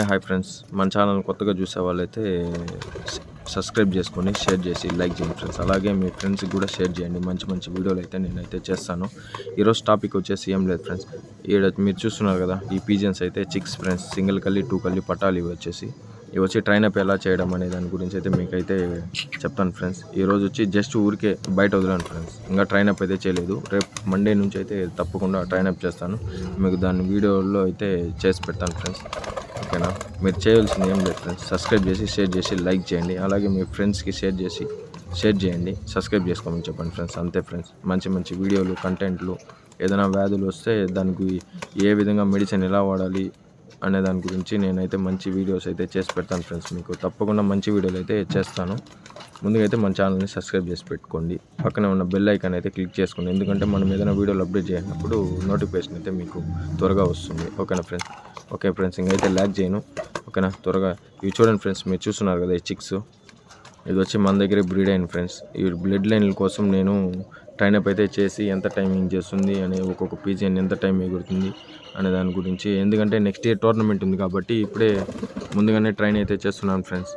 Hi friends, మన channel కొత్తగా చూసే వాళ్ళైతే సబ్స్క్రైబ్ చేసుకోండి, షేర్ చేసి లైక్ చేయండి ఫ్రెండ్స్. అలాగే మీ ఫ్రెండ్స్కి కూడా షేర్ చేయండి. మంచి మంచి వీడియోలు అయితే నేనైతే చేస్తాను. ఈరోజు టాపిక్ వచ్చేసి ఏం లేదు ఫ్రెండ్స్, మీరు చూస్తున్నారు కదా ఈ పీజన్స్ అయితే చిక్స్ ఫ్రెండ్స్, సింగిల్ కల్లి 2 కల్లి పట్టాలు ఇవి వచ్చి ట్రైన్ అప్ ఎలా చేయడం అనే దాని గురించి అయితే మీకైతే చెప్తాను ఫ్రెండ్స్. ఈరోజు వచ్చి జస్ట్ ఊరికే బయట వదిలాను ఫ్రెండ్స్, ఇంకా ట్రైన్ అప్ అయితే చేయలేదు. రేపు మండే నుంచి అయితే తప్పకుండా ట్రైన్ అప్ చేస్తాను. మీకు దాని వీడియోలో అయితే చేసి పెడతాను ఫ్రెండ్స్. ఓకేనా, మీరు చేయవలసింది ఏం లేదు ఫ్రెండ్స్, సబ్స్క్రైబ్ చేసి షేర్ చేసి లైక్ చేయండి. అలాగే మీ ఫ్రెండ్స్కి షేర్ చేయండి, సబ్స్క్రైబ్ చేసుకోమని చెప్పండి ఫ్రెండ్స్. అంతే ఫ్రెండ్స్, మంచి మంచి వీడియోలు, కంటెంట్లు, ఏదైనా వ్యాధులు వస్తే దానికి ఏ విధంగా మెడిసిన్ ఎలా వాడాలి అనే దాని గురించి నేనైతే మంచి వీడియోస్ అయితే చేసి పెడతాను ఫ్రెండ్స్. మీకు తప్పకుండా మంచి వీడియోలు అయితే చేస్తాను. ముందుగా అయితే మన ఛానల్ని సబ్స్క్రైబ్ చేసి పెట్టుకోండి. పక్కనే ఉన్న బెల్ ఐకాన్ అయితే క్లిక్ చేసుకోండి, ఎందుకంటే మనం ఏదైనా వీడియోలు అప్డేట్ చేసినప్పుడు నోటిఫికేషన్ అయితే మీకు త్వరగా వస్తుంది. ఓకేనా ఫ్రెండ్స్? ఓకే ఫ్రెండ్స్, ఇంకైతే ల్యాక్ చేయను. ఓకేనా, త్వరగా ఇవి చూడండి ఫ్రెండ్స్. మీరు చూస్తున్నారు కదా ఈ చిక్స్, ఇది వచ్చి మన దగ్గర బ్రీడ్ అయిన ఫ్రెండ్స్. ఈ బ్లడ్ లైన్ల కోసం నేను ట్రైన్ అప్ అయితే చేసి ఎంత టైమింగ్ చేస్తుంది అనే ఒక్కొక్క పీజన్ ఎంత టైం ఎగురుతుంది అనే దాని గురించి, ఎందుకంటే నెక్స్ట్ ఇయర్ టోర్నమెంట్ ఉంది కాబట్టి ఇప్పుడే ముందుగానే ట్రైన్ అయితే చేస్తున్నాను ఫ్రెండ్స్.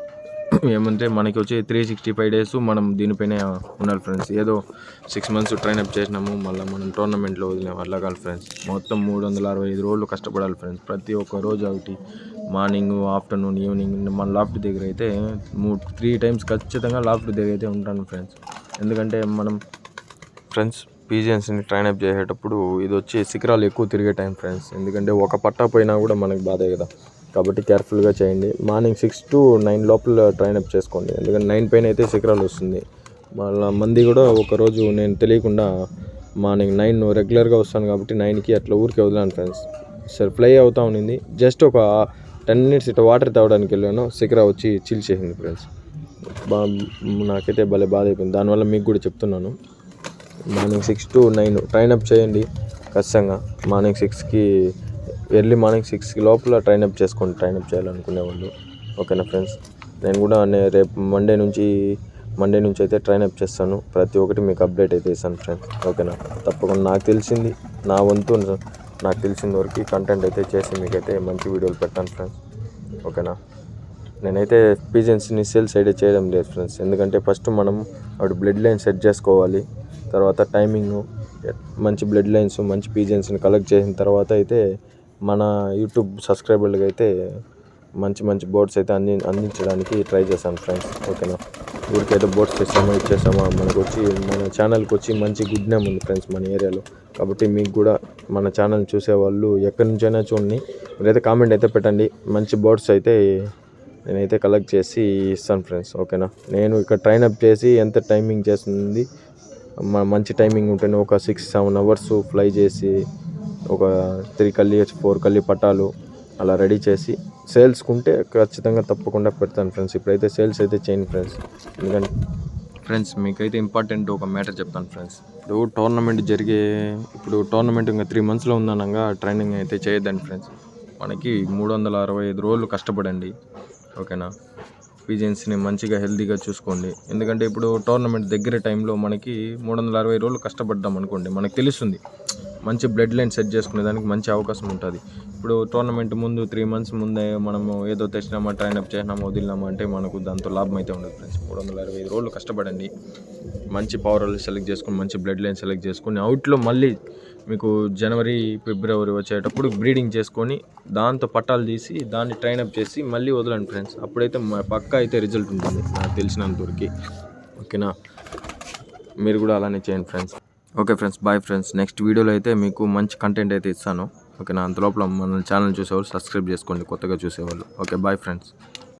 ఏమంటే మనకి వచ్చి 365 డేస్ మనం దీనిపైనే ఉండాలి ఫ్రెండ్స్. ఏదో 6 మంత్స్ ట్రైన్ అప్ చేసినాము మళ్ళీ మనం టోర్నమెంట్లో వదిలేము అట్లా కాదు ఫ్రెండ్స్. మొత్తం 365 రోజులు కష్టపడాలి ఫ్రెండ్స్. ప్రతి ఒక్క రోజు ఒకటి మార్నింగ్, ఆఫ్టర్నూన్, ఈవినింగ్ మన లాఫ్ట్ దగ్గర అయితే 3 టైమ్స్ ఖచ్చితంగా లాఫ్ట్ దగ్గర అయితే ఉంటాను ఫ్రెండ్స్. ఎందుకంటే మనం ఫ్రెండ్స్ పీజియన్స్ని ట్రైన్ అప్ చేసేటప్పుడు ఇది వచ్చి శిఖరాలు ఎక్కువ తిరిగే టైం ఫ్రెండ్స్. ఎందుకంటే ఒక పట్టా పోయినా కూడా మనకు బాధే కదా, కాబట్టి కేర్ఫుల్గా చేయండి. మార్నింగ్ 6 to 9 లోపల ట్రైన్ అప్ చేసుకోండి, ఎందుకంటే 9 పైన అయితే శిఖరాలు వస్తుంది. మళ్ళీ మంది కూడా ఒకరోజు నేను తెలియకుండా మార్నింగ్ 9 రెగ్యులర్గా వస్తాను కాబట్టి 9కి అట్లా ఊరికి వదిలాను ఫ్రెండ్స్. సరే ఫ్లై అవుతూ ఉన్నింది, జస్ట్ ఒక 10 minutes ఇట్లా వాటర్ తాగడానికి వెళ్ళాను, శిఖరా వచ్చి చీల్చేసింది ఫ్రెండ్స్. నాకైతే భలే బాధ అయిపోయింది. దానివల్ల మీకు కూడా చెప్తున్నాను, మార్నింగ్ 6 to 9 ట్రైన్ అప్ చేయండి ఖచ్చితంగా. మార్నింగ్ 6కి ఎర్లీ మార్నింగ్ 6కి లోపల ట్రైన్ అప్ చేసుకోండి, ట్రైన్ అప్ చేయాలనుకునే వాళ్ళు. ఓకేనా ఫ్రెండ్స్, నేను కూడా రేపు మండే నుంచి అయితే ట్రైన్ అప్ చేస్తాను. ప్రతి ఒక్కటి మీకు అప్డేట్ అయితే ఇస్తాను ఫ్రెండ్స్. ఓకేనా, తప్పకుండా నాకు తెలిసిన వరకు కంటెంట్ అయితే చేసి మీకైతే మంచి వీడియోలు పెట్టాను ఫ్రెండ్స్. ఓకేనా, నేనైతే పీజన్స్ని సేల్స్ అయితే చేయడం లేదు ఫ్రెండ్స్, ఎందుకంటే ఫస్ట్ మనం అప్పుడు బ్లడ్ లైన్ సెట్ చేసుకోవాలి. తర్వాత టైమింగ్, మంచి బ్లడ్ లైన్స్, మంచి పీజన్స్ని కలెక్ట్ చేసిన తర్వాత అయితే మన యూట్యూబ్ సబ్స్క్రైబర్లకి అయితే మంచి బోర్డ్స్ అయితే అందించడానికి ట్రై చేశాను ఫ్రెండ్స్. ఓకేనా, ఊరికైతే బోర్డ్స్ ఇచ్చేసామా మనకు వచ్చి మన ఛానల్కి వచ్చి మంచి గుడ్ నేమ్ ఉంది ఫ్రెండ్స్ మన ఏరియాలో. కాబట్టి మీకు కూడా మన ఛానల్ చూసేవాళ్ళు ఎక్కడి నుంచైనా చూడండి, మీరైతే కామెంట్ అయితే పెట్టండి. మంచి బోర్డ్స్ అయితే నేనైతే కలెక్ట్ చేసి ఇస్తాను ఫ్రెండ్స్. ఓకేనా, నేను ఇక్కడ ట్రైన్ అప్ చేసి ఎంత టైమింగ్ చేస్తుంది, మంచి టైమింగ్ ఉంటేనే ఒక 6-7 hours ఫ్లై చేసి ఒక 3 కల్లి 4 కల్లి పట్టాలు అలా రెడీ చేసి సేల్స్కుంటే ఖచ్చితంగా తప్పకుండా పెడతాను ఫ్రెండ్స్. ఇప్పుడైతే సేల్స్ అయితే చేయండి ఫ్రెండ్స్. ఎందుకంటే ఫ్రెండ్స్ మీకైతే ఇంపార్టెంట్ ఒక మ్యాటర్ చెప్తాను ఫ్రెండ్స్. ఇప్పుడు టోర్నమెంట్ ఇంకా 3 monthsలో ఉందనగా ట్రైనింగ్ అయితే చేయొద్దండి ఫ్రెండ్స్. మనకి 365 రోజులు కష్టపడండి. ఓకేనా, పీజన్స్ని మంచిగా హెల్తీగా చూసుకోండి. ఎందుకంటే ఇప్పుడు టోర్నమెంట్ దగ్గర టైంలో మనకి 360 రోజులు కష్టపడ్డాం అనుకోండి, మనకు తెలుస్తుంది మంచి బ్లడ్ లైన్ సెట్ చేసుకునేదానికి మంచి అవకాశం ఉంటుంది. ఇప్పుడు టోర్నమెంట్ ముందు 3 months ముందే మనము ఏదో తెచ్చినామా, ట్రైన్ అప్ చేసినామా, వదిలినామా అంటే మనకు దాంతో లాభం అయితే ఉండదు ఫ్రెండ్స్. 365 రోజులు కష్టపడండి, మంచి పవర్ సెలెక్ట్ చేసుకుని, మంచి బ్లడ్ లైన్ సెలెక్ట్ చేసుకుని, అవుట్లో మళ్ళీ మీకు జనవరి, ఫిబ్రవరి వచ్చేటప్పుడు బ్రీడింగ్ చేసుకొని దాంతో పట్టాలు తీసి దాన్ని ట్రైన్ అప్ చేసి మళ్ళీ వదలండి ఫ్రెండ్స్. అప్పుడైతే పక్కా అయితే రిజల్ట్ ఉంటుంది నాకు తెలిసినంతవరకు. ఓకేనా, మీరు కూడా అలానే చేయండి friends. Okay friends, bye friends. Next వీడియోలో అయితే మీకు మంచి కంటెంట్ అయితే ఇస్తాను. ఓకేనా, అంతలోపల మన ఛానల్ చూసేవాళ్ళు సబ్స్క్రైబ్ చేసుకోండి, కొత్తగా చూసేవాళ్ళు. Okay, bye friends.